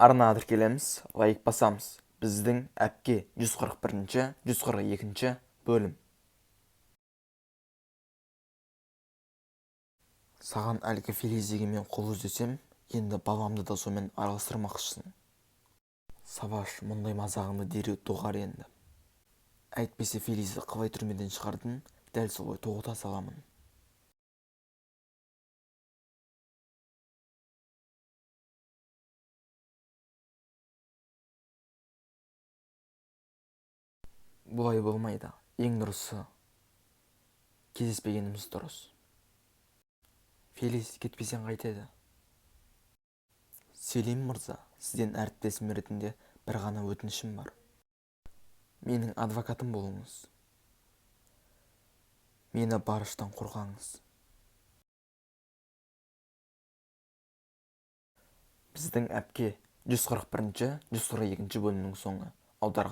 Арна тіркелеміз, лайк басамыз. Біздің әпке 141-ші, 142-ші бөлім. Саған әлгі Фелизеге мен қол үзесем, енді баламды да сомен араластырмақшысың. Саваш мұндай мазағыңды дереу доғар енді. Әйтпесе Фелизді қалай түрмеден шығардың, дәл солай тоғыта саламын. Бұлай болмайды. Ең дұрысы кездеспегеніміз дұрыс. Фелиз кетпесең қайтеді? Селим мырза, сізден әріптесім ретінде бір ғана өтінішім бар. Менің адвокатым болыңыз. Мені барыштан қорғаңыз. Біздің әпке 141-ші, 142-ші бөлімнің соңы. Аударған